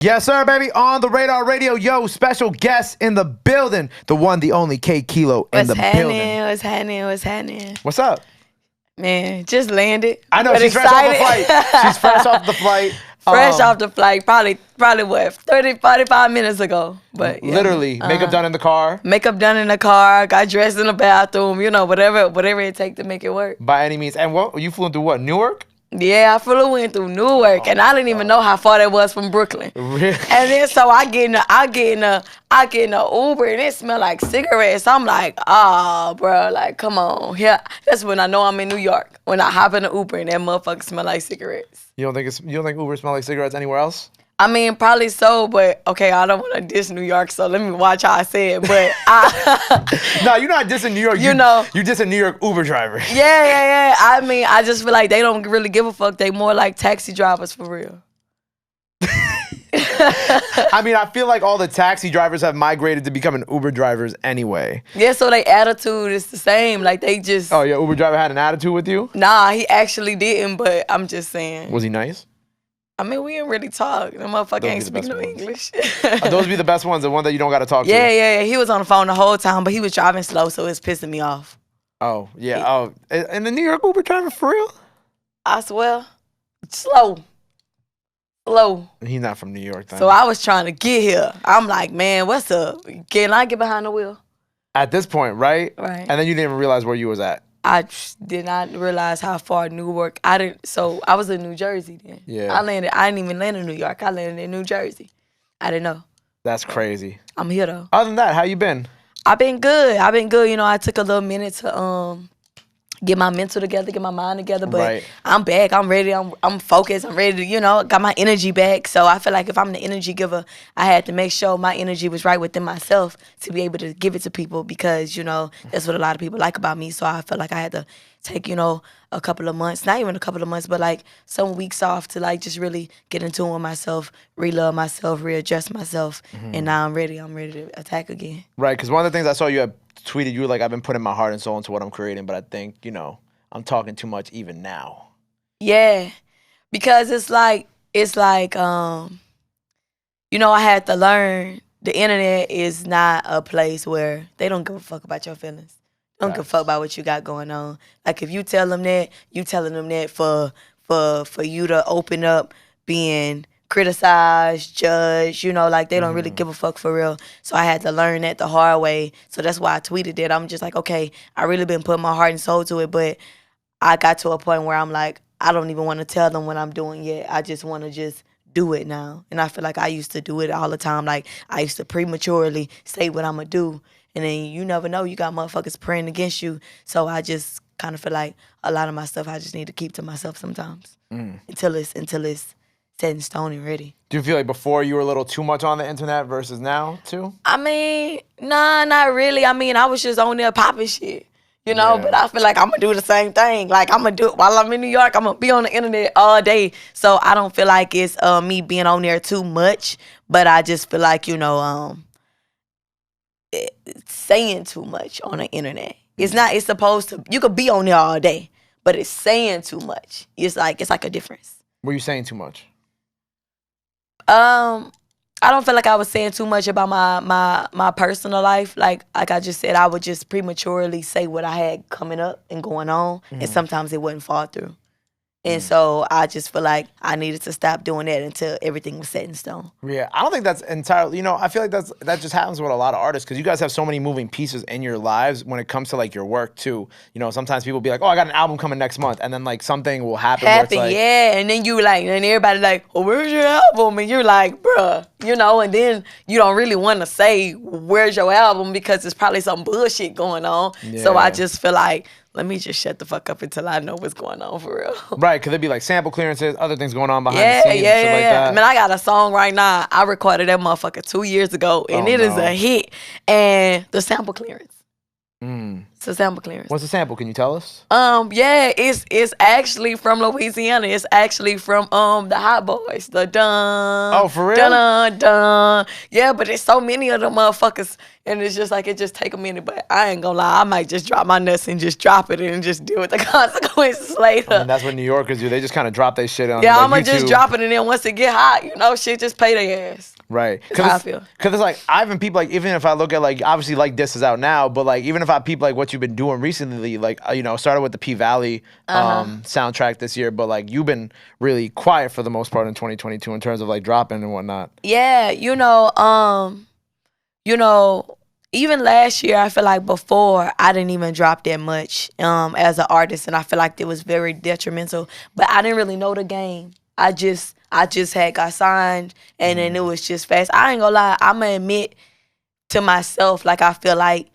Yes, sir, baby. On the Radar Radio, yo, special guest in the building. The one, the only KayyKillo in the building. What's happening? What's happening? What's up? Man, just landed. I know, she's fresh off the flight. She's fresh off the flight. Fresh off the flight. Probably what, 30, 45 minutes ago. But yeah. Literally, makeup done in the car. Makeup done in the car. Got dressed in the bathroom. You know, whatever it takes to make it work. By any means. And what, you flew through what, Newark? Yeah, I flew in through Newark, and I didn't even know how far that was from Brooklyn. Really? And then so I get in the Uber, and it smelled like cigarettes. I'm like, bro, like, come on. Yeah, that's when I know I'm in New York. When I hop in the Uber and that motherfucker smell like cigarettes. You don't think Uber smell like cigarettes anywhere else? I mean, probably so, but okay, I don't want to diss New York, so let me watch how I say it. But No, you're not dissing New York. You dissing New York Uber drivers. Yeah. I mean, I just feel like they don't really give a fuck. They more like taxi drivers for real. I mean, I feel like all the taxi drivers have migrated to becoming Uber drivers anyway. Yeah, so their attitude is the same. Like, they just... Oh, your Uber driver had an attitude with you? Nah, he actually didn't, but I'm just saying. Was he nice? I mean, we didn't really talk. The motherfucker ain't speak no English. Those be the best ones, the one that you don't got to talk to. Yeah. He was on the phone the whole time, but he was driving slow, so it's pissing me off. Oh, yeah. Oh, and the New York Uber driver, for real? I swear. Slow. He's not from New York, then. So I was trying to get here. I'm like, man, what's up? Can I get behind the wheel? At this point, right? Right. And then you didn't even realize where you was at. I did not realize how far Newark. So I was in New Jersey then. Yeah. I didn't even land in New York. I landed in New Jersey. I didn't know. That's crazy. I'm here though. Other than that, how you been? I've been good. You know, I took a little minute to get my mental together, get my mind together, but right. I'm back. I'm ready. I'm focused. I'm ready to, got my energy back. So I feel like if I'm the energy giver, I had to make sure my energy was right within myself to be able to give it to people because, that's what a lot of people like about me. So I felt like I had to take, a couple of months, not even a couple of months, but like some weeks off to like just really get in tune with myself, re-love myself, readjust myself. And now I'm ready. I'm ready to attack again. Right, because one of the things I saw you had tweeted, you were like, I've been putting my heart and soul into what I'm creating, but I think, I'm talking too much even now. Yeah, because it's like, I had to learn the internet is not a place where they don't give a fuck about your feelings. They don't give a fuck about what you got going on. Like if you tell them that, you telling them that for you to open up being criticized, judged, like they don't really give a fuck for real. So I had to learn that the hard way. So that's why I tweeted that. I'm just like, okay, I really been putting my heart and soul to it, but I got to a point where I'm like, I don't even want to tell them what I'm doing yet. I just want to just do it now. And I feel like I used to do it all the time. Like I used to prematurely say what I'm going to do. And then you never know, you got motherfuckers praying against you. So I just kind of feel like a lot of my stuff I just need to keep to myself sometimes until it's set in stone and ready. Do you feel like before you were a little too much on the internet versus now too? I mean, nah, not really. I mean, I was just on there popping shit, but I feel like I'm going to do the same thing. Like I'm going to do it while I'm in New York. I'm going to be on the internet all day. So I don't feel like it's me being on there too much, but I just feel like, it's saying too much on the internet. It's supposed to, you could be on there all day, but it's saying too much. It's like a difference. Were you saying too much? I don't feel like I was saying too much about my personal life. Like I just said, I would just prematurely say what I had coming up and going on, and sometimes it wouldn't fall through. And so I just feel like I needed to stop doing that until everything was set in stone. Yeah, I don't think that's entirely, I feel like that just happens with a lot of artists because you guys have so many moving pieces in your lives when it comes to like your work too. Sometimes people be like, oh, I got an album coming next month. And then like something will happen where it's like, yeah. And then and everybody like, oh, where's your album? And you're like, bruh, and then you don't really want to say, where's your album? Because there's probably some bullshit going on. Yeah. So I just feel like, let me just shut the fuck up until I know what's going on for real. Right, because there'd be like sample clearances, other things going on behind the scenes and shit like that. I mean, I got a song right now. I recorded that motherfucker 2 years ago, and it is a hit. And the sample clearance. It's a sample clearance. What's the sample? Can you tell us? Yeah, it's actually from Louisiana. It's actually from the Hot Boys. The dun. Oh, for real? Dun dun. Yeah, but there's so many of them motherfuckers, and it's just like it just take a minute. But I ain't gonna lie, I might just drop my nuts and just drop it and just deal with the consequences later. I mean, that's what New Yorkers do. They just kind of drop their shit on. Yeah, like, I'ma YouTube. just drop it, and then once it get hot, shit just pay their ass. Right. That's how I feel. Because it's like, I even people, like, even if I look at, like, obviously, like, this is out now, but, like, even if I peep, like, what you've been doing recently, like, started with the P-Valley soundtrack this year, but, like, you've been really quiet for the most part in 2022 in terms of, like, dropping and whatnot. Yeah, even last year, I feel like before, I didn't even drop that much as an artist, and I feel like it was very detrimental, but I didn't really know the game. I just had got signed, and then it was just fast. I ain't gonna lie, I'm gonna admit to myself, like, I feel like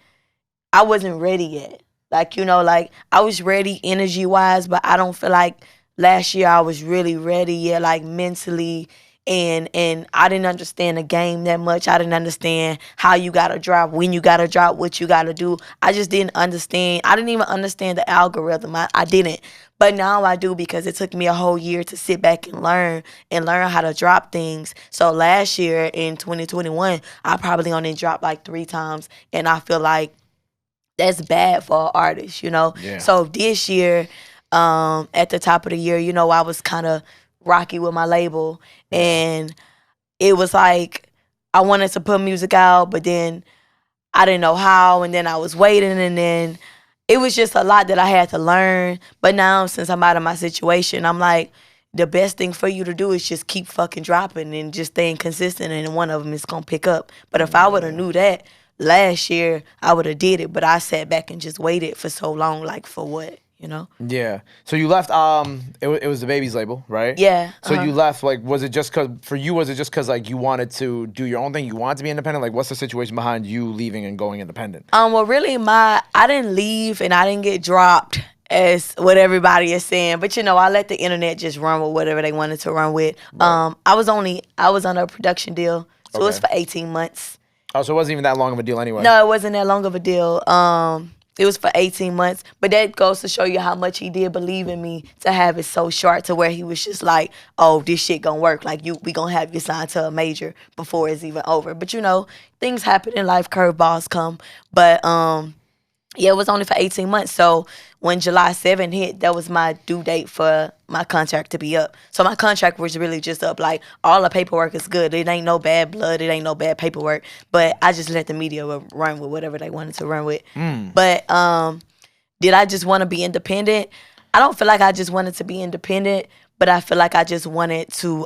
I wasn't ready yet. Like, like, I was ready energy-wise, but I don't feel like last year I was really ready yet, like, mentally, and I didn't understand the game that much. I didn't understand how you gotta drop, when you gotta drop, what you gotta do. I just didn't understand. I didn't even understand the algorithm. I didn't. But now I do, because it took me a whole year to sit back and learn how to drop things. So last year in 2021, I probably only dropped like 3 times, and I feel like that's bad for an artist, Yeah. So this year, at the top of the year, I was kind of rocky with my label, and it was like I wanted to put music out, but then I didn't know how, and then I was waiting, and then it was just a lot that I had to learn. But now, since I'm out of my situation, I'm like, the best thing for you to do is just keep fucking dropping and just staying consistent, and one of them is gonna pick up. But if I would have knew that last year, I would have did it. But I sat back and just waited for so long, like, for what? Yeah. So you left. It was DaBaby's label, right? Yeah. So you left. Like, was it just cause for you? Was it just cause like you wanted to do your own thing? You wanted to be independent. Like, what's the situation behind you leaving and going independent? Well, really, I didn't leave and I didn't get dropped as what everybody is saying. But I let the internet just run with whatever they wanted to run with. Right. I was on a production deal, so it was for 18 months. Oh, so it wasn't even that long of a deal anyway. No, it wasn't that long of a deal. It was for 18 months, but that goes to show you how much he did believe in me to have it so short to where he was just like, oh, this shit gonna work. Like, we gonna have you signed to a major before it's even over. But, things happen in life, curveballs come. But, yeah, it was only for 18 months. So when July 7th hit, that was my due date for my contract to be up. So my contract was really just up. Like, all the paperwork is good. It ain't no bad blood. It ain't no bad paperwork. But I just let the media run with whatever they wanted to run with. But did I just want to be independent? I don't feel like I just wanted to be independent, but I feel like I just wanted to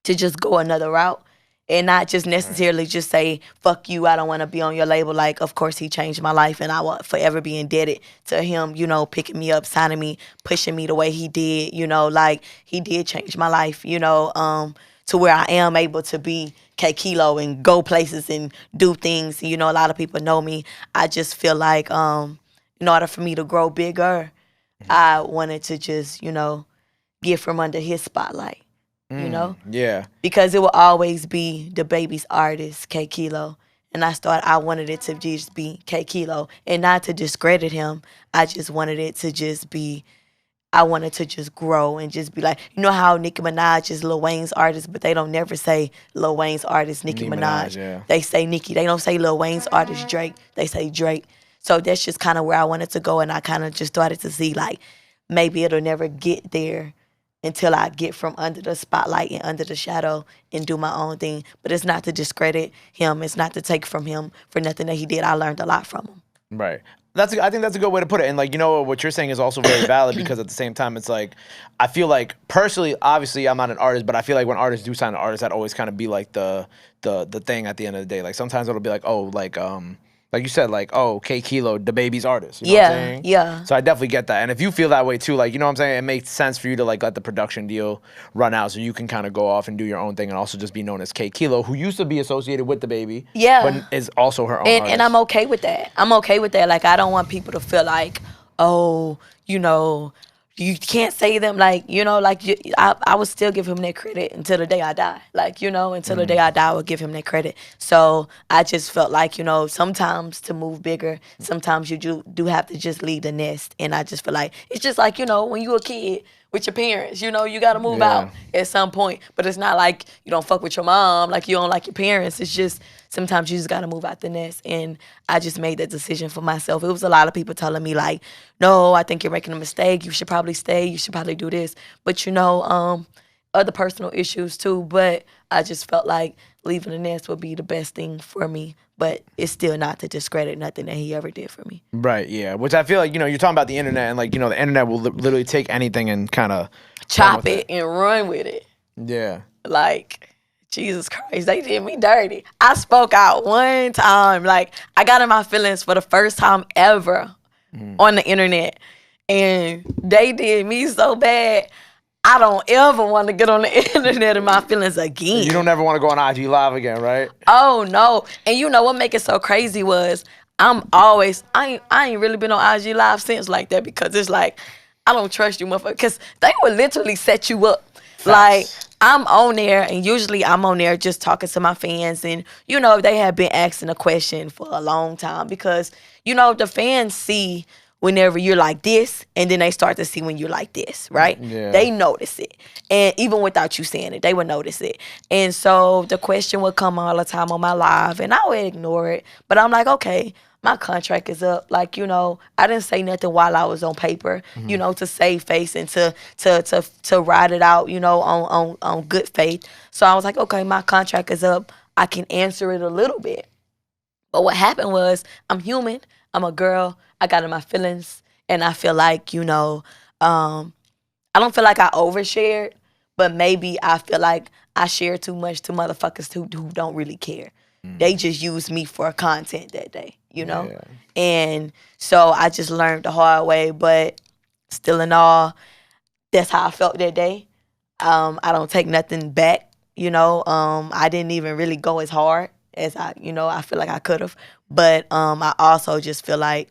just go another route. And not just necessarily just say, fuck you, I don't want to be on your label. Like, of course, he changed my life, and I will forever be indebted to him, picking me up, signing me, pushing me the way he did, like, he did change my life, to where I am able to be Kayykilo and go places and do things. A lot of people know me. I just feel like in order for me to grow bigger, I wanted to just, get from under his spotlight. Yeah. Because it will always be DaBaby's artist, Kayykilo. And I wanted it to just be Kayykilo. And not to discredit him. I just wanted it to just be, I wanted to just grow and just be like, how Nicki Minaj is Lil Wayne's artist, but they don't never say Lil Wayne's artist, Nicki Minaj. Yeah. They say Nicki. They don't say Lil Wayne's artist, Drake. They say Drake. So that's just kind of where I wanted to go. And I kind of just started to see, like, maybe it'll never get there until I get from under the spotlight and under the shadow and do my own thing. But it's not to discredit him. It's not to take from him for nothing that he did. I learned a lot from him. Right. I think that's a good way to put it. And, like, what you're saying is also very valid because at the same time, it's like, I feel like, personally, obviously, I'm not an artist, but I feel like when artists do sign an artist, that always kind of be, like, the thing at the end of the day. Like, sometimes it'll be like, oh, like you said, like, oh, Kayykilo, DaBaby's artist. You know what I'm saying? Yeah. So I definitely get that. And if you feel that way too, like, you know what I'm saying? It makes sense for you to, like, let the production deal run out so you can kind of go off and do your own thing and also just be known as Kayykilo, who used to be associated with DaBaby. Yeah. But is also her own artist. And I'm okay with that. I'm okay with that. Like, I don't want people to feel like, oh, you can't say them like, you know, like I would still give him that credit until the day I die. Like, you know, until the day I die, I would give him that credit. So I just felt like, you know, sometimes to move bigger, sometimes you do have to just leave the nest. And I just feel like it's just like, you know, when you a kid with your parents, you know, you got to move out at some point. But it's not like you don't fuck with your mom, like you don't like your parents. It's just sometimes you just got to move out the nest. And I just made that decision for myself. It was a lot of people telling me like, no, I think you're making a mistake. You should probably stay. You should probably do this. But, you know, other personal issues too. But I just felt like leaving the nest would be the best thing for me. But it's still not to discredit nothing that he ever did for me. Right, yeah. Which I feel like, you know, you're talking about the internet and like, you know, the internet will literally take anything and kind of chop it and run with it. Yeah. Like, Jesus Christ, they did me dirty. I spoke out one time. Like, I got in my feelings for the first time ever on the internet. And they did me so bad, I don't ever want to get on the internet in my feelings again. You don't ever want to go on IG Live again, right? Oh, no. And you know what make it so crazy was I ain't really been on IG Live since like that because it's like, I don't trust you, motherfucker. Because they would literally set you up. Facts. Like, I'm on there, and usually I'm on there just talking to my fans. And, you know, they have been asking a question for a long time because, you know, the fans see whenever you're like this, and then they start to see when you're like this, right? Yeah. They notice it. And even without you saying it, they would notice it. And so the question would come all the time on my live, and I would ignore it. But I'm like, okay, my contract is up. Like, you know, I didn't say nothing while I was on paper, you know, to save face and to ride it out, you know, on good faith. So I was like, okay, my contract is up. I can answer it a little bit. But what happened was, I'm human. I'm a girl. I got in my feelings. And I feel like, you know, I don't feel like I overshared, but maybe I feel like I shared too much to motherfuckers who don't really care. They just used me for content that day, you know? Yeah. And so I just learned the hard way, but still in all, that's how I felt that day. I don't take nothing back, you know? I didn't even really go as hard as I feel like I could have. But I also just feel like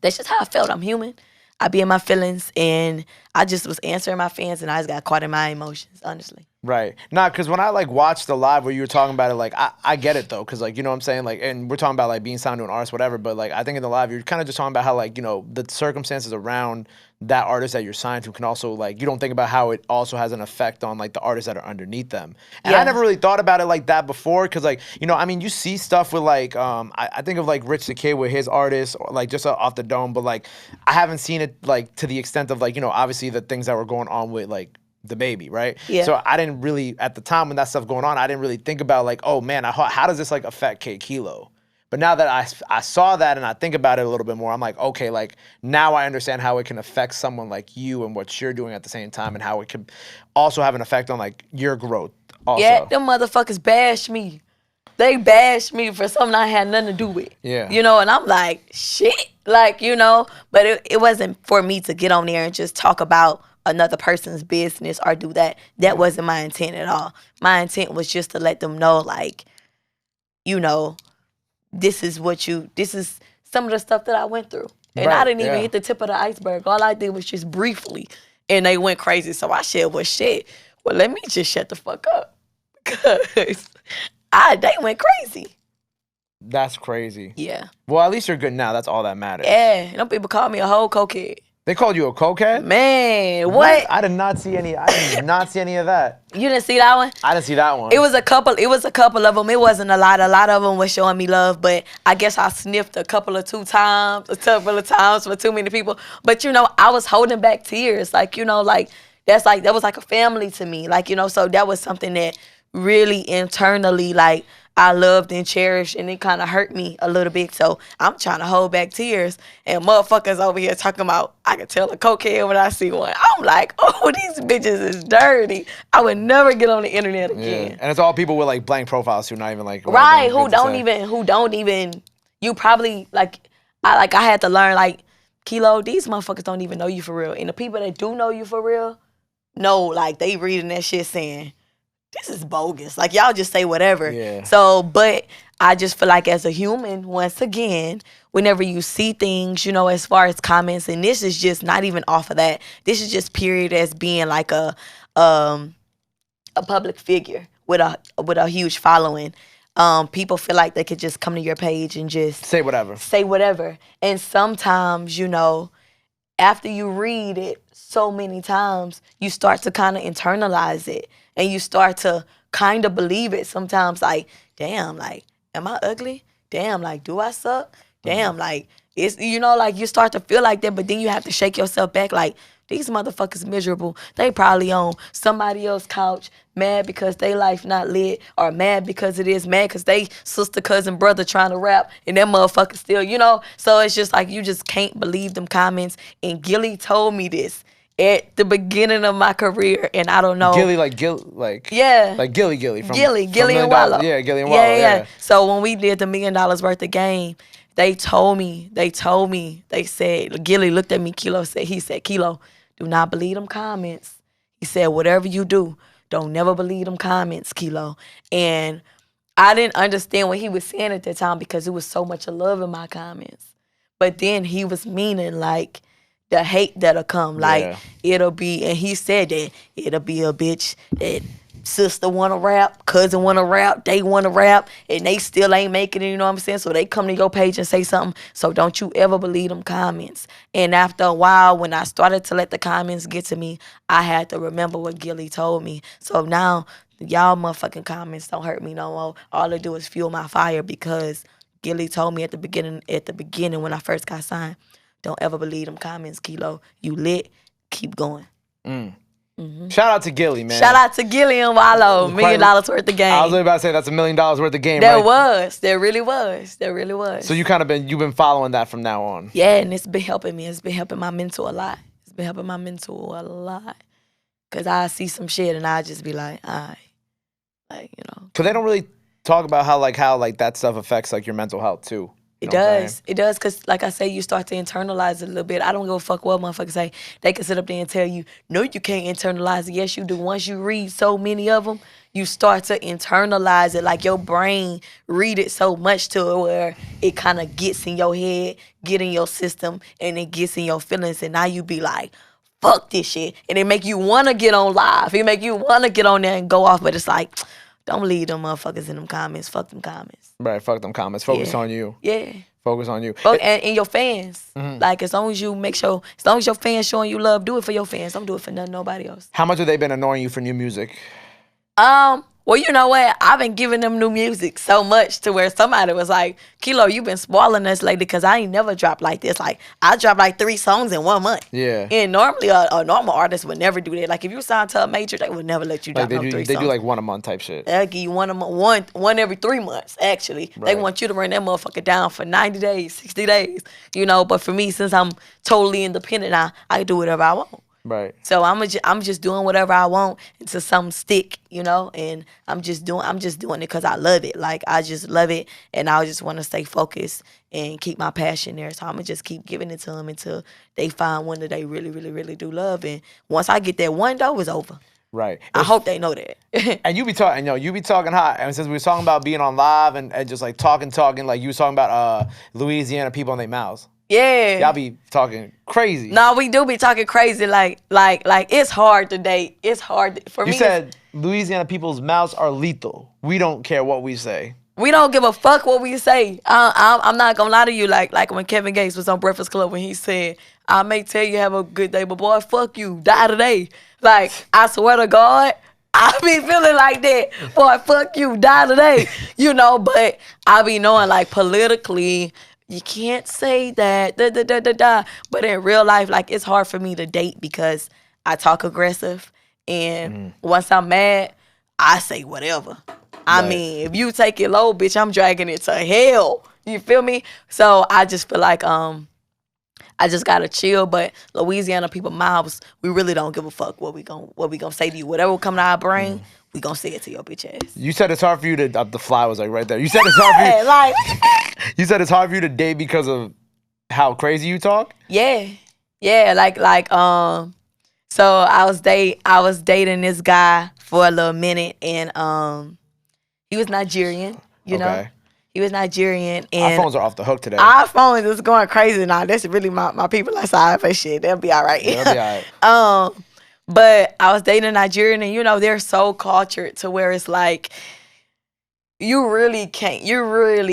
that's just how I felt. I'm human. I be in my feelings, and I just was answering my fans, and I just got caught in my emotions, honestly. Right. Nah, because when I, like, watched the live where you were talking about it, like, I get it, though, because, like, you know what I'm saying? Like, and we're talking about, like, being signed to an artist, whatever, but, like, I think in the live, you're kind of just talking about how, like, you know, the circumstances around that artist that you're signed to can also, like, you don't think about how it also has an effect on, like, the artists that are underneath them. And I never really thought about it like that before, because, like, you know, I mean, you see stuff with, like, I think of, like, Rich the Kid with his artists, or, like, just off the dome, but, like, I haven't seen it, like, to the extent of, like, you know, obviously the things that were going on with, like, DaBaby, right? Yeah. So I didn't really, at the time when that stuff going on, I didn't really think about like, oh man, how does this like affect KayyKillo? But now that I saw that and I think about it a little bit more, I'm like, okay, like now I understand how it can affect someone like you and what you're doing at the same time, and how it could also have an effect on like your growth also. Yeah, them motherfuckers bash me. They bashed me for something I had nothing to do with. Yeah. You know, and I'm like, shit. Like, you know, but it wasn't for me to get on there and just talk about another person's business or do that. That wasn't my intent at all. My intent was just to let them know, like, you know, this is some of the stuff that I went through. And I didn't even hit the tip of the iceberg. All I did was just briefly. And they went crazy. So I said, well, shit. Well, let me just shut the fuck up. Because they went crazy. That's crazy. Yeah. Well, at least you're good now. That's all that matters. Yeah. Them people call me a whole cokehead. They called you a cokehead? Man, what? I did not see any of that. You didn't see that one? I didn't see that one. It was a couple of them. It wasn't a lot. A lot of them was showing me love, but I guess I sniffed a couple of times for too many people. But, you know, I was holding back tears. Like, you know, like, that was like a family to me. Like, you know, so that was something that really internally, like, I loved and cherished, and it kind of hurt me a little bit. So I'm trying to hold back tears, and motherfuckers over here talking about, I can tell a cokehead when I see one. I'm like, oh, these bitches is dirty. I would never get on the internet again. Yeah. And it's all people with like blank profiles who not even like right, who don't even. You probably like I had to learn like, Kilo, these motherfuckers don't even know you for real, and the people that do know you for real, know like they reading that shit saying, this is bogus. Like, y'all just say whatever. Yeah. So, but I just feel like as a human, once again, whenever you see things, you know, as far as comments, and this is just not even off of that. This is just period as being like a public figure with a huge following. People feel like they could just come to your page and just say whatever. And sometimes, you know, after you read it so many times, you start to kind of internalize it, and you start to kind of believe it sometimes. Like, damn, like, am I ugly? Damn, like, do I suck? Damn, like, it's, you know, like, you start to feel like that, but then you have to shake yourself back. Like, these motherfuckers miserable. They probably on somebody else's couch, mad because they life not lit, or mad because it is, mad because they sister, cousin, brother trying to rap, and that motherfucker still, you know? So it's just like, you just can't believe them comments. And Gillie told me this at the beginning of my career, and I don't know. Gillie, yeah, like Gillie from Gillie and Wallow. Yeah, Gillie and Wallow. Yeah. So when we did the $1 million worth of game, they told me, they said, Gillie looked at me, he said, Kilo, do not believe them comments. He said, whatever you do, don't never believe them comments, Kilo. And I didn't understand what he was saying at that time because it was so much of love in my comments. But then he was meaning like the hate that'll come. Like, it'll be, and he said that it'll be a bitch that sister wanna rap, cousin wanna rap, they wanna rap, and they still ain't making it, you know what I'm saying? So they come to your page and say something. So don't you ever believe them comments. And after a while, when I started to let the comments get to me, I had to remember what Gillie told me. So now, y'all motherfucking comments don't hurt me no more. All they do is fuel my fire, because Gillie told me at the beginning when I first got signed, don't ever believe them comments, Kilo. You lit, keep going. Mm-hmm. Shout out to Gillie, man. Shout out to Gillie and Wallow. $1 million worth of game. I was about to say that's $1 million worth of game. There really was. So you've been following that from now on. Yeah, and it's been helping me. It's been helping my mental a lot. Cause I see some shit and I just be like, alright, like, you know. Cause they don't really talk about how that stuff affects like your mental health too. It does, because like I say, you start to internalize it a little bit. I don't give a fuck what motherfuckers say. They can sit up there and tell you, no, you can't internalize it. Yes, you do. Once you read so many of them, you start to internalize it. Like, your brain read it so much to it where it kind of gets in your head, get in your system, and it gets in your feelings. And now you be like, fuck this shit. And it make you want to get on live. It make you want to get on there and go off. But it's like, don't believe them motherfuckers in them comments. Fuck them comments. Right, fuck them comments. Focus on you. Yeah. Focus on you. And your fans. Mm-hmm. Like, as long as you make sure, as long as your fans showing you love, do it for your fans. Don't do it for nobody else. How much have they been annoying you for new music? Well, you know what? I've been giving them new music so much to where somebody was like, Kilo, you been spoiling us lately, because I ain't never dropped like this. Like, I dropped like 3 songs in 1 month. Yeah. And normally a normal artist would never do that. Like, if you signed to a major, they would never let you drop 3 songs. They do like 1 a month type shit. They'll give you one every 3 months, actually. Right. They want you to run that motherfucker down for 90 days, 60 days, you know. But for me, since I'm totally independent now, I can do whatever I want. Right. So I'm just doing whatever I want until something stick, you know, and I'm just doing it because I love it. Like, I just love it, and I just want to stay focused and keep my passion there. So I'm gonna just keep giving it to them until they find one that they really, really, really do love. And once I get that one, though, it's over. Right. I hope they know that. And you be talking hot. And since we were talking about being on live and just like talking, like you was talking about Louisiana people on their mouths. Yeah. Y'all be talking crazy. No, we do be talking crazy. Like it's hard to date. It's hard for me. You said Louisiana people's mouths are lethal. We don't care what we say. We don't give a fuck what we say. I'm not gonna lie to you. Like when Kevin Gates was on Breakfast Club when he said, "I may tell you have a good day, but boy, fuck you, die today." Like, I swear to God, I be feeling like that. Boy, fuck you, die today. You know, but I be knowing, like, politically, you can't say that, But in real life, like, it's hard for me to date because I talk aggressive. And once I'm mad, I say whatever. I mean, if you take it low, bitch, I'm dragging it to hell. You feel me? So I just feel like I just gotta chill. But Louisiana people mouths, we really don't give a fuck what we gonna say to you. Whatever will come to our brain, we gonna say it to your bitch ass. You said it's hard for you to the fly was like right there. You said it's hard for you. Like, you said it's hard for you to date because of how crazy you talk? Yeah. Like So I was dating this guy for a little minute, and he was Nigerian. You know, he was Nigerian, and our phones are off the hook today. Our phones is going crazy now. That's really my people outside for shit. They'll be all right. Yeah, they'll be all right. But I was dating a Nigerian, and you know they're so cultured to where it's like you really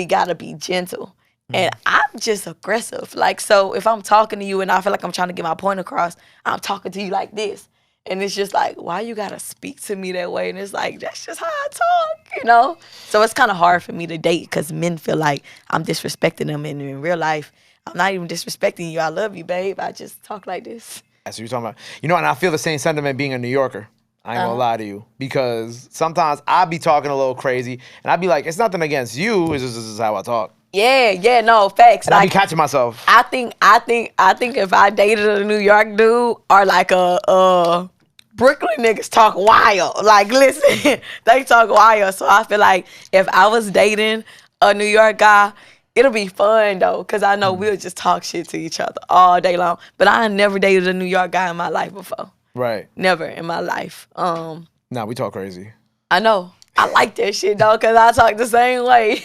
gotta be gentle. And I'm just aggressive. Like, so if I'm talking to you and I feel like I'm trying to get my point across, I'm talking to you like this. And it's just like, why you gotta speak to me that way? And it's like, that's just how I talk, you know? So it's kind of hard for me to date because men feel like I'm disrespecting them. And in real life, I'm not even disrespecting you. I love you, babe. I just talk like this. That's what you're talking about. You know, and I feel the same sentiment being a New Yorker. I ain't gonna lie to you. Because sometimes I be talking a little crazy. And I be like, it's nothing against you. It's just this is how I talk. Yeah, no, facts. And I be catching myself. I think if I dated a New York dude or like a Brooklyn niggas talk wild. Like, listen, they talk wild. So I feel like if I was dating a New York guy, it'll be fun though, cause I know we'll just talk shit to each other all day long. But I never dated a New York guy in my life before. Right. Never in my life. Nah, we talk crazy. I know. I like that shit though, cause I talk the same way.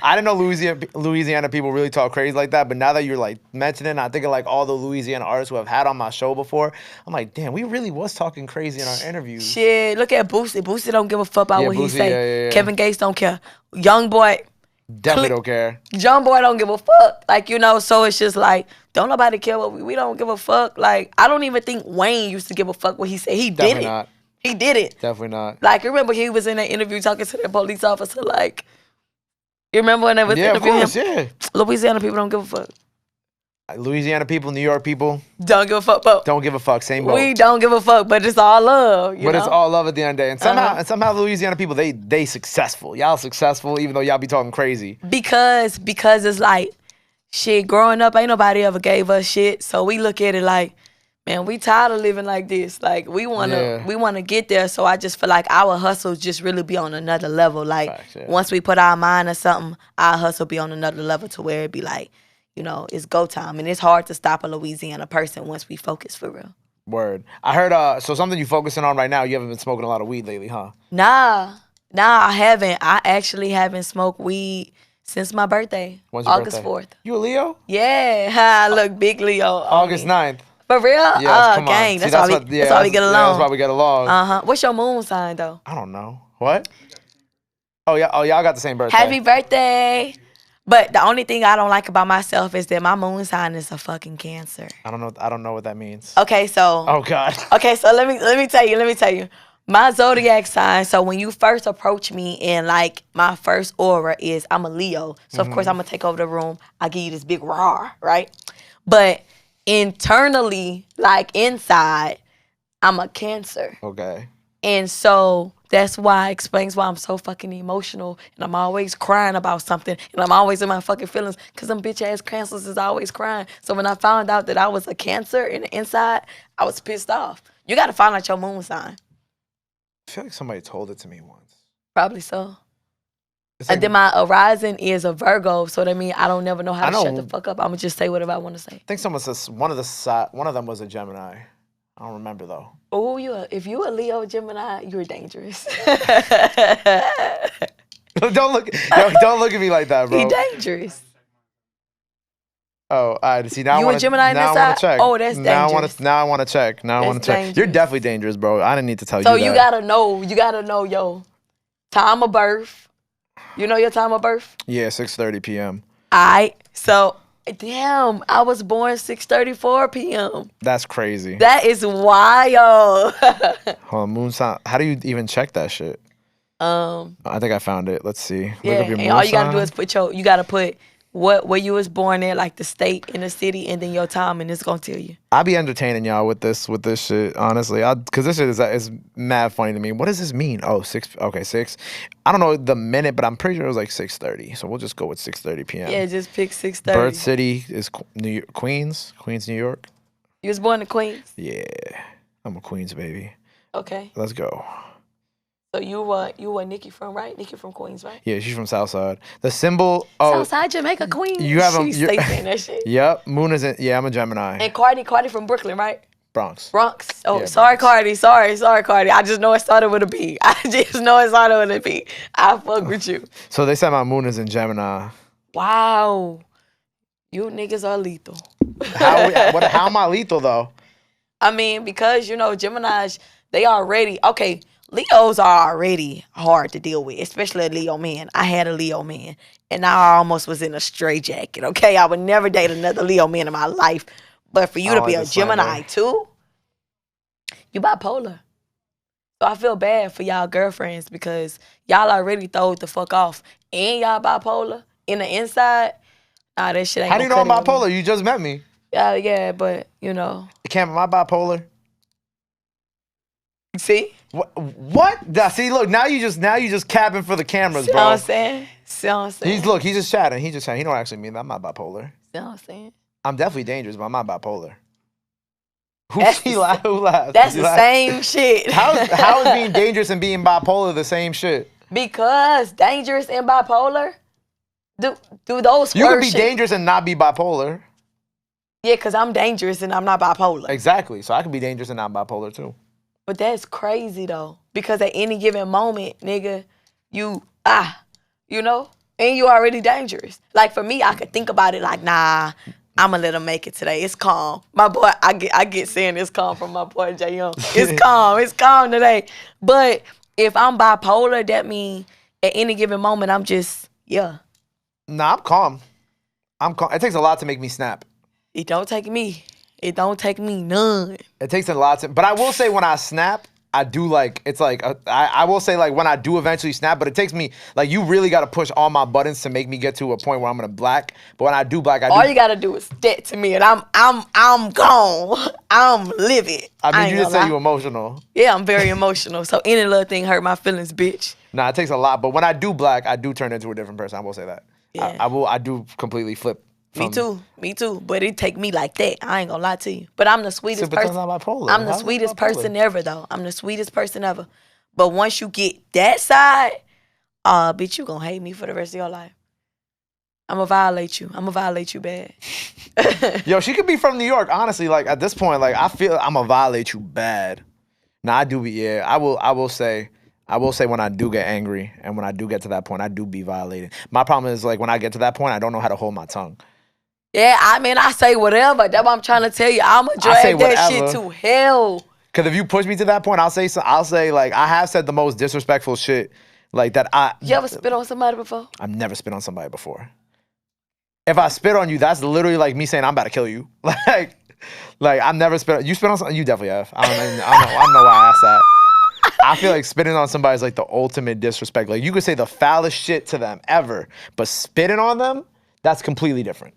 I didn't know Louisiana people really talk crazy like that, but now that you're like mentioning, I think of like all the Louisiana artists who I've had on my show before. I'm like, damn, we really was talking crazy in our interviews. Shit, look at Boosie. Boosie don't give a fuck about what he say. Yeah. Kevin Gates don't care. Young boy definitely don't care. Young boy don't give a fuck. Like, you know, so it's just like, don't nobody care what we don't give a fuck. Like, I don't even think Wayne used to give a fuck what he said. He Definitely did it. Not. He did it. Definitely not. Like, remember he was in an interview talking to that police officer, like, you remember when they was interviewing him? Yeah. Louisiana people don't give a fuck. Louisiana people, New York people. Don't give a fuck, but don't give a fuck, same boat. We don't give a fuck, but it's all love, you know? It's all love at the end of the day. And somehow Louisiana people, they successful. Y'all successful, even though y'all be talking crazy. Because it's like, shit, growing up, ain't nobody ever gave us shit, so we look at it like, man, we tired of living like this. Like, we wanna get there. So I just feel like our hustle just really be on another level. Like, once we put our mind to something, our hustle be on another level to where it be like, you know, it's go time. And it's hard to stop a Louisiana person once we focus for real. Word. I heard, so something you focusing on right now, you haven't been smoking a lot of weed lately, huh? Nah, I haven't. I actually haven't smoked weed since my birthday. When's your August birthday? 4th. You a Leo? Yeah, look, big Leo. August 9th. For real? Yes, come gang. on. That's why we get along. Yeah, that's why we get along. What's your moon sign, though? I don't know. What? Oh, yeah. Oh, y'all got the same birthday. Happy birthday. But the only thing I don't like about myself is that my moon sign is a fucking Cancer. I don't know what that means. Okay, so. Oh, God. Okay, so let me tell you. My zodiac sign, so when you first approach me and like my first aura is I'm a Leo. So of course I'm gonna take over the room. I give you this big roar, right? But internally, like inside, I'm a Cancer. Okay. And so that's why it explains why I'm so fucking emotional and I'm always crying about something and I'm always in my fucking feelings because them bitch ass Cancers is always crying. So when I found out that I was a Cancer in the inside, I was pissed off. You gotta find out your moon sign. I feel like somebody told it to me once. Probably so. And then my horizon is a Virgo, so that means I don't never know how to shut the fuck up. I'm gonna just say whatever I want to say. I think someone says one of them was a Gemini. I don't remember though. Oh, if you a Leo Gemini, you're dangerous. Don't look at me like that, bro. He dangerous. Oh, all right. See, now you I want a Gemini to check. Oh, that's dangerous. Now I want to check. Dangerous. You're definitely dangerous, bro. I didn't need to tell you that. So you gotta know your time of birth. You know your time of birth? Yeah, 6:30 p.m. So damn, I was born 6:34 p.m. That's crazy. That is wild. Hold on, moon sign. How do you even check that shit? I think I found it. Let's see. Yeah, Look up your moon all you gotta sign. do is you gotta put where you was born in, like the state and the city, and then your time, and it's gonna tell you. I be entertaining y'all with this shit, honestly. Cause this shit is mad funny to me. What does this mean? Oh, 6. Okay, 6. I don't know the minute, but I'm pretty sure it was like 6:30. So we'll just go with 6:30 p.m. Yeah, just pick 6:30. Birth city is Queens, New York. You was born in Queens? Yeah, I'm a Queens baby. Okay. Let's go. So you were Nikki from, right? Nikki from Queens, right? Yeah, she's from Southside. The symbol. Oh, Southside Jamaica, Queens. You have She stay saying that shit. Yep. Moon isn't. Yeah, I'm a Gemini. And Cardi from Brooklyn, right? Bronx. Bronx. Oh, Yeah, sorry, Bronx. Cardi. Sorry, Cardi. I just know it started with a B. I just know it started with a B. I fuck with you. So they said my moon is in Gemini. Wow. You niggas are lethal. How am I lethal, though? I mean, because, you know, Geminis, they already, okay, Leos are already hard to deal with, especially a Leo man. I had a Leo man, and I almost was in a straitjacket, okay? I would never date another Leo man in my life. But for you to be a Gemini, too, you bipolar. So I feel bad for y'all girlfriends because y'all already throwed the fuck off. And y'all bipolar in the inside. Nah, that shit ain't How do you know I'm bipolar? You just met me. Yeah, but, you know. Cam, am I bipolar? See? What? See, look, now you just capping for the cameras, See bro. what I'm saying? See what I'm saying? He's just chatting. He don't actually mean that. I'm not bipolar. See what I'm saying? I'm definitely dangerous, but I'm not bipolar. Who That's laughed? That's the same shit. How is being dangerous and being bipolar the same shit? Because dangerous and bipolar, do those You could be shit. dangerous and not be bipolar. Yeah, because I'm dangerous and I'm not bipolar. Exactly. So I could be dangerous and not bipolar too. But that's crazy though. Because at any given moment, nigga, you know, and you already dangerous. Like for me, I could think about it like, nah, I'ma let him make it today. It's calm. My boy, I get saying it's calm from my boy Jay Young. It's calm. It's calm today. But if I'm bipolar, that means at any given moment, I'm just, yeah. Nah, I'm calm. It takes a lot to make me snap. It don't take me. It don't take me none. It takes a lot to, but I will say when I snap, I do like, it's like, I will say like when I do eventually snap, but it takes me, like you really got to push all my buttons to make me get to a point where I'm going to black. But when I do black, All you got to do is step to me and I'm gone. I'm livid. I mean, you just say you emotional. Yeah, I'm very emotional. So any little thing hurt my feelings, bitch. Nah, it takes a lot. But when I do black, I do turn into a different person. I will say that. Yeah. I do completely flip. Me too. But it take me like that. I ain't gonna lie to you. But I'm the sweetest person. I'm the sweetest person ever, though. I'm the sweetest person ever. But once you get that side, bitch, you gonna hate me for the rest of your life. I'm gonna violate you. I'm gonna violate you bad. Yo, she could be from New York. Honestly, like at this point, like I feel I'm gonna violate you bad. Nah, I do be. Yeah, I will say when I do get angry and when I do get to that point, I do be violated. My problem is like when I get to that point, I don't know how to hold my tongue. Yeah, I mean, I say whatever. That's what I'm trying to tell you. I'm going to drag that shit to hell. Because if you push me to that point, I'll say like, I have said the most disrespectful shit like that. You ever spit on somebody before? I've never spit on somebody before. If I spit on you, that's literally like me saying I'm about to kill you. Like I've never spit on you. Spit on something? You definitely have. I don't know why I asked that. I feel like spitting on somebody is like the ultimate disrespect. Like you could say the foulest shit to them ever, but spitting on them, that's completely different.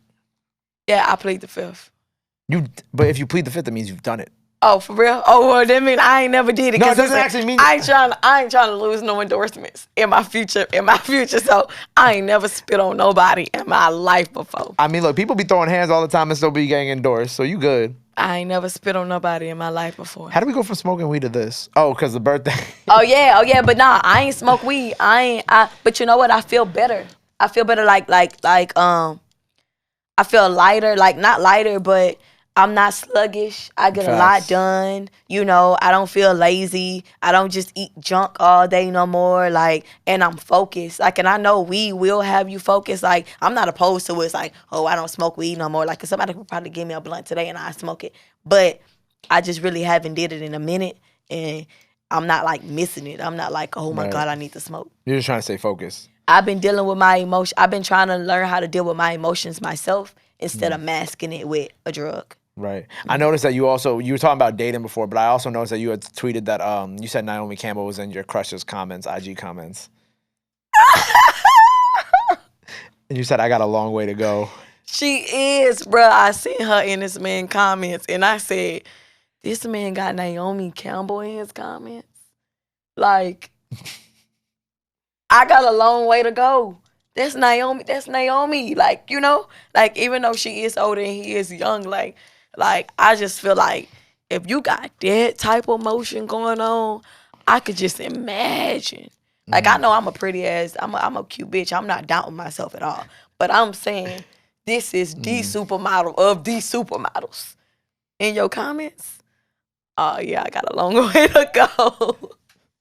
Yeah, I plead the fifth. But if you plead the fifth, that means you've done it. Oh, for real? Oh, well, that mean I ain't never did it. No, it doesn't actually mean. I ain't trying to lose no endorsements in my future. So I ain't never spit on nobody in my life before. I mean, look, people be throwing hands all the time and still be getting endorsed. So you good. I ain't never spit on nobody in my life before. How do we go from smoking weed to this? Oh, because the birthday. Oh yeah. But nah, I ain't smoke weed. But you know what? I feel better. I feel better. I feel lighter, like not lighter, but I'm not sluggish. I get a lot done. You know, I don't feel lazy. I don't just eat junk all day no more. Like, and I'm focused. Like, and I know weed will have you focused. Like, I'm not opposed to it. It's like, oh, I don't smoke weed no more. Like, 'cause somebody could probably give me a blunt today and I smoke it. But I just really haven't did it in a minute. And I'm not like missing it. I'm not like, oh my God, I need to smoke. You're just trying to stay focused. I've been dealing with my emotions. I've been trying to learn how to deal with my emotions myself instead of masking it with a drug. Right. I noticed that you were talking about dating before, but I also noticed that you had tweeted that you said Naomi Campbell was in your crush's comments, IG comments. And you said, I got a long way to go. She is, bruh. I seen her in this man's comments, and I said, this man got Naomi Campbell in his comments? Like, I got a long way to go. That's Naomi. Like, you know? Like, even though she is older and he is young, like I just feel like if you got that type of emotion going on, I could just imagine. Like, I know I'm a pretty ass, I'm a cute bitch. I'm not doubting myself at all. But I'm saying this is the supermodel of the supermodels. In your comments, Oh, yeah, I got a long way to go.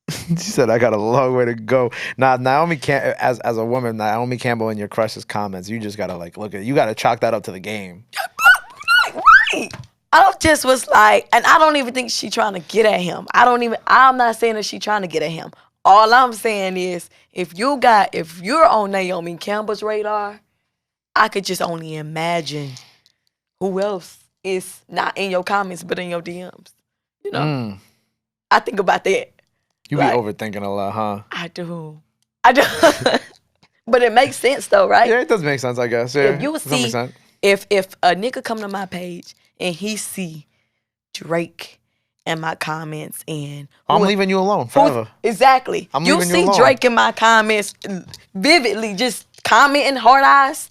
She said, I got a long way to go. Now, Naomi as a woman, Naomi Campbell in your crush's comments, you just got to, like, look at it. You got to chalk that up to the game. Right. I just was like, and I don't even think she trying to get at him. I'm not saying that she trying to get at him. All I'm saying is, if you're on Naomi Campbell's radar, I could just only imagine who else is not in your comments but in your DMs. You know? I think about that. You be overthinking a lot, huh? I do. But it makes sense though, right? Yeah, it does make sense, I guess. Yeah, if you see, if a nigga come to my page and he see Drake in my comments and I'm leaving you alone forever. Exactly. You see Drake in my comments vividly, just commenting hard eyes.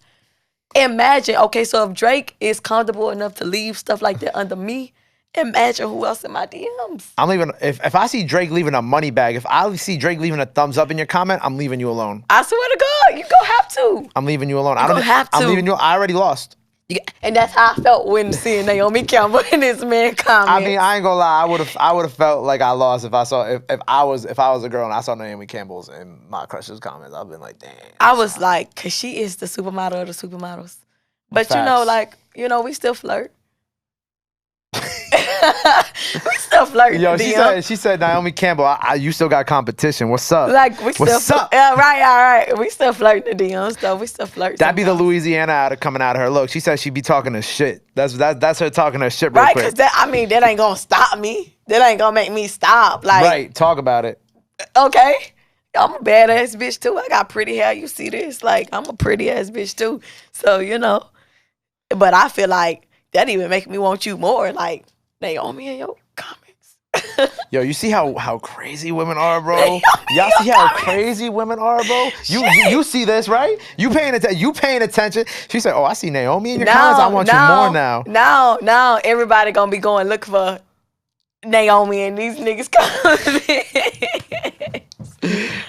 Imagine, okay, so if Drake is comfortable enough to leave stuff like that under me, imagine who else in my DMs. I'm leaving. If I see Drake leaving a money bag, if I see Drake leaving a thumbs up in your comment, I'm leaving you alone. I swear to God, you gonna have to. I'm leaving you alone. I don't have to. I'm leaving you. I already lost. And that's how I felt when seeing Naomi Campbell in this man comment. I mean, I ain't gonna lie. I would have felt like I lost if I was a girl and I saw Naomi Campbell's in my crush's comments. I've been like, damn. I was like, cause she is the supermodel of the supermodels. But facts. We still flirt. We still flirting. Yo, she said Naomi Campbell, you still got competition. What's up? Like what's up? Yeah, right. We still flirting the DMs though. We still flirting. That'd be the Louisiana coming out of her. Look, she said she'd be talking her shit. That's her talking her shit real quick. Right, because that ain't gonna stop me. That ain't gonna make me stop. Like, right, talk about it. Okay. I'm a badass bitch too. I got pretty hair. You see this? Like, I'm a pretty ass bitch too. So, but I feel like that even make me want you more. Like, Naomi in your comments. Yo, you see how crazy women are, bro? Y'all see how crazy women are, bro? You see this, right? You paying attention. She said, oh, I see Naomi in your comments. I want you more now. Now everybody gonna be going look for Naomi and these niggas comments.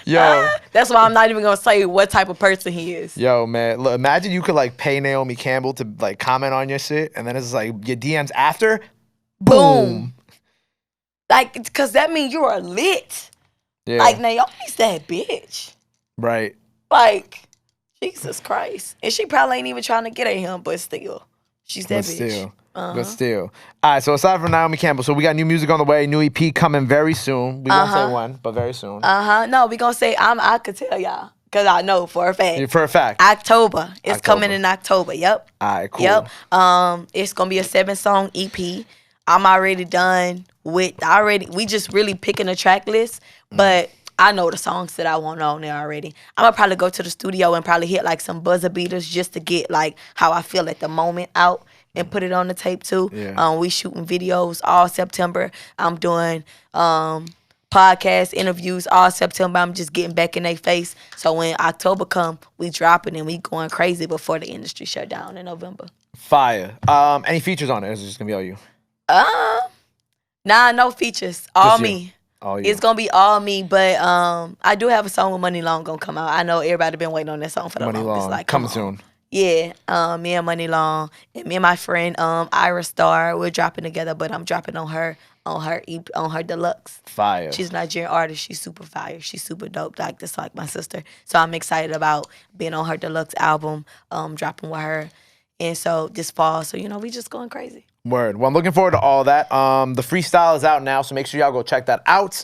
Yo, that's why I'm not even gonna say what type of person he is. Yo, man, look, imagine you could like pay Naomi Campbell to like comment on your shit, and then it's like your DMs after, boom. Like, cause that means you are lit. Yeah. Like Naomi's that bitch. Right. Like, Jesus Christ, and she probably ain't even trying to get at him, but still, she's that bitch. But still. All right, so aside from Naomi Campbell, so we got new music on the way, new EP coming very soon. We won't say when, but very soon. No, we gonna say, I could tell y'all, because I know for a fact. For a fact. October. It's coming in October, yep. All right, cool. Yep. It's gonna be a 7-song EP. I'm already done with, we just really picking a track list, but I know the songs that I want on there already. I'm gonna probably go to the studio and probably hit like some buzzer beaters just to get like how I feel at the moment out and put it on the tape too. Yeah. We shooting videos all September. I'm doing podcast interviews all September. I'm just getting back in their face. So when October come, we dropping and we going crazy before the industry shut down in November. Fire. Any features on it? Or is it just gonna be all you? Nah, no features. All me. All you. It's gonna be all me, but I do have a song with Money Long gonna come out. I know everybody been waiting on that song for the longest. Money Long, like, coming soon. Yeah, me and Money Long, and me and my friend Ira Star, we're dropping together, but I'm dropping on her deluxe. Fire. She's a Nigerian artist. She's super fire. She's super dope. Like, just like my sister. So I'm excited about being on her deluxe album, dropping with her, and so this fall. So we just going crazy. Word. Well, I'm looking forward to all that. The freestyle is out now, so make sure y'all go check that out.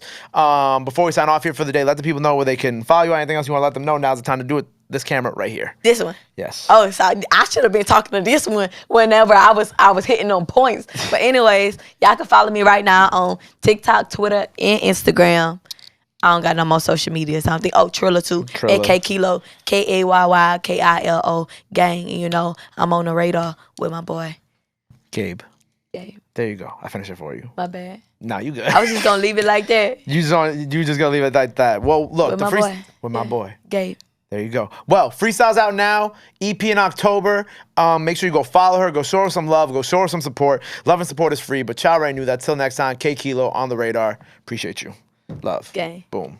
Before we sign off here for the day, let the people know where they can follow you. Anything else you want to let them know, now's the time to do it. This camera right here. This one? Yes. Oh, so I should have been talking to this one whenever I was hitting on points. But anyways, y'all can follow me right now on TikTok, Twitter, and Instagram. I don't got no more social medias. I don't think. Oh, Trilla too. At KayyKillo, KayyKillo gang. And I'm on the radar with my boy Gabe. There you go. I finished it for you. My bad. Nah, you good. I was just gonna leave it like that. You just gonna leave it like that. Well, look, with my boy Gabe. There you go. Well, freestyle's out now. EP in October. Make sure you go follow her. Go show her some love. Go show her some support. Love and support is free, but y'all already knew that. Till next time, KayyKillo on the radar. Appreciate you. Love. Gang. Boom.